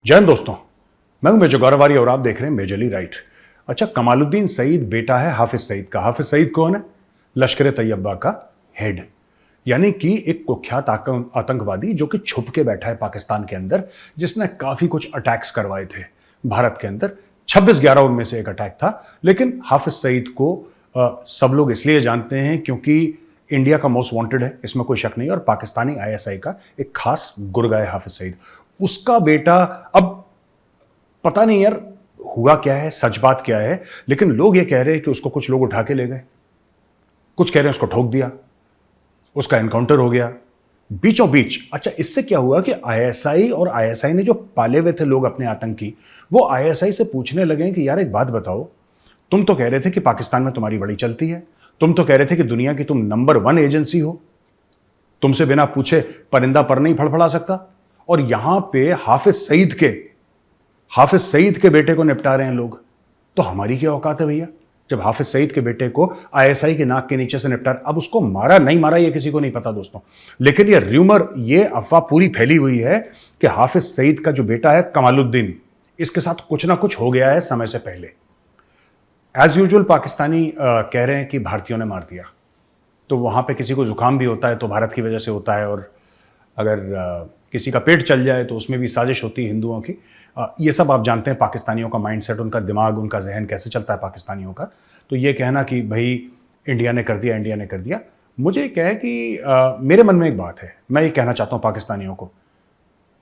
जय हिंद दोस्तों, मैं हूं मेजर गौरव आर्य और आप देख रहे हैं मेजरली राइट। अच्छा, कमालुद्दीन सईद बेटा है हाफिज सईद का। हाफिज सईद कौन है? लश्कर तैयबा का हेड, यानी कि एक कुख्यात आतंकवादी जो कि छुप के बैठा है पाकिस्तान के अंदर, जिसने काफी कुछ अटैक्स करवाए थे भारत के अंदर। 26/11 उनमें से एक अटैक था। लेकिन हाफिज सईद को सब लोग इसलिए जानते हैं क्योंकि इंडिया का मोस्ट वांटेड है, इसमें कोई शक नहीं, और पाकिस्तानी आईएसआई का एक खास गुर्गा है हाफिज सईद। उसका बेटा, अब पता नहीं यार हुआ क्या है, सच बात क्या है, लेकिन लोग ये कह रहे हैं कि उसको कुछ लोग उठा के ले गए, कुछ कह रहे हैं उसको ठोक दिया, उसका एनकाउंटर हो गया बीचों बीच। अच्छा, इससे क्या हुआ कि आईएसआई और आईएसआई ने जो पाले हुए थे लोग अपने आतंकी, वो आईएसआई से पूछने लगे कि यार एक बात बताओ, तुम तो कह रहे थे कि पाकिस्तान में तुम्हारी बड़ी चलती है, तुम तो कह रहे थे कि दुनिया की तुम नंबर 1 एजेंसी हो, तुमसे बिना पूछे परिंदा पर नहीं फड़फड़ा सकता, और यहां पे हाफिज सईद के बेटे को निपटा रहे हैं लोग, तो हमारी क्या औकात है भैया? जब हाफिज सईद के बेटे को आईएसआई के नाक के नीचे से निपटा, अब उसको मारा नहीं मारा ये किसी को नहीं पता दोस्तों, लेकिन ये र्यूमर, ये अफवाह पूरी फैली हुई है कि हाफिज सईद का जो बेटा है कमालुद्दीन, इसके साथ कुछ ना कुछ हो गया है समय से पहले। एज यूजुअल पाकिस्तानी कह रहे हैं कि भारतीयों ने मार दिया, तो वहां पे किसी को जुकाम भी होता है तो भारत की वजह से होता है, और अगर किसी का पेट चल जाए तो उसमें भी साजिश होती है हिंदुओं की। ये सब आप जानते हैं पाकिस्तानियों का माइंडसेट, उनका दिमाग, उनका जहन कैसे चलता है पाकिस्तानियों का। तो ये कहना कि भाई इंडिया ने कर दिया, इंडिया ने कर दिया, मुझे क्या है कि मेरे मन में एक बात है, मैं ये कहना चाहता हूँ पाकिस्तानियों को,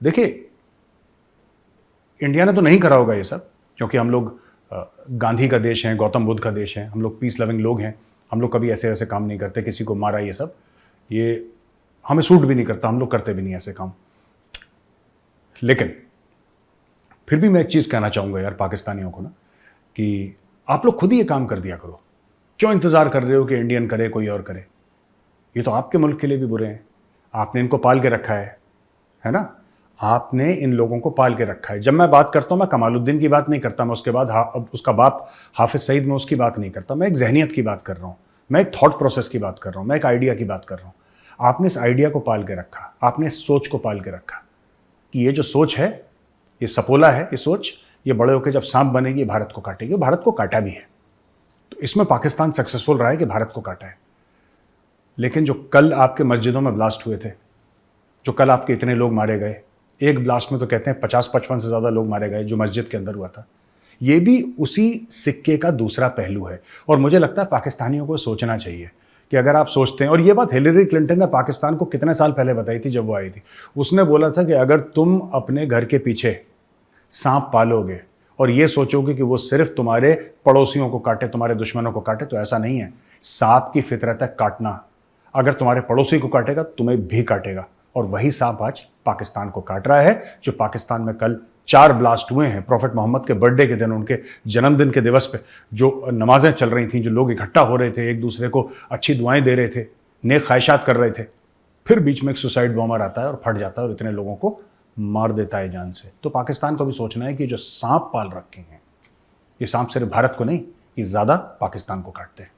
देखिए इंडिया ने तो नहीं करा होगा ये सब, क्योंकि हम लोग गांधी का देश है, गौतम बुद्ध का देश है, हम लोग पीस लविंग लोग हैं, हम लोग कभी ऐसे ऐसे काम नहीं करते, किसी को मारा ये सब, ये हमें सूट भी नहीं करता, हम लोग करते भी नहीं ऐसे काम। लेकिन फिर भी मैं एक चीज कहना चाहूंगा यार पाकिस्तानियों को ना, कि आप लोग खुद ही ये काम कर दिया करो, क्यों इंतजार कर रहे हो कि इंडियन करे, कोई और करे? ये तो आपके मुल्क के लिए भी बुरे हैं, आपने इनको पाल के रखा है ना, आपने इन लोगों को पाल के रखा है। जब मैं बात करता हूं, मैं कमालुद्दीन की बात नहीं करता, मैं उसके बाद उसका बाप हाफिज सईद, में उसकी बात नहीं करता, मैं एक जहनियत की बात कर रहा हूं, मैं एक थॉट प्रोसेस की बात कर रहा हूं, मैं एक आइडिया की बात कर रहा हूं। आपने इस आइडिया को पाल के रखा, आपने इस सोच को पाल के रखा कि ये जो सोच है, ये सपोला है, ये सोच, ये बड़े होकर जब सांप बनेगी भारत को काटेगी। भारत को काटा भी है, तो इसमें पाकिस्तान सक्सेसफुल रहा है कि भारत को काटा है। लेकिन जो कल आपके मस्जिदों में ब्लास्ट हुए थे, जो कल आपके इतने लोग मारे गए, एक ब्लास्ट में तो कहते हैं 50-55 से ज़्यादा लोग मारे गए जो मस्जिद के अंदर हुआ था, ये भी उसी सिक्के का दूसरा पहलू है। और मुझे लगता है पाकिस्तानियों को सोचना चाहिए कि अगर आप सोचते हैं, और ये बात हिलेरी क्लिंटन ने पाकिस्तान को कितने साल पहले बताई थी जब वो आई थी, उसने बोला था कि अगर तुम अपने घर के पीछे सांप पालोगे और ये सोचोगे कि वो सिर्फ तुम्हारे पड़ोसियों को काटे, तुम्हारे दुश्मनों को काटे, तो ऐसा नहीं है। सांप की फितरत है काटना, अगर तुम्हारे पड़ोसी को काटेगा तुम्हें भी काटेगा, और वही सांप आज पाकिस्तान को काट रहा है। जो पाकिस्तान में कल 4 ब्लास्ट हुए हैं प्रॉफेट मोहम्मद के बर्थडे के दिन, उनके जन्मदिन के दिवस पे, जो नमाजें चल रही थी, जो लोग इकट्ठा हो रहे थे, एक दूसरे को अच्छी दुआएं दे रहे थे, नेक ख्वाहिशात कर रहे थे, फिर बीच में एक सुसाइड बॉम्बर आता है और फट जाता है और इतने लोगों को मार देता है जान से। तो पाकिस्तान को भी सोचना है कि जो सांप पाल रखे हैं, ये सांप सिर्फ भारत को नहीं, ये ज्यादा पाकिस्तान को काटते हैं।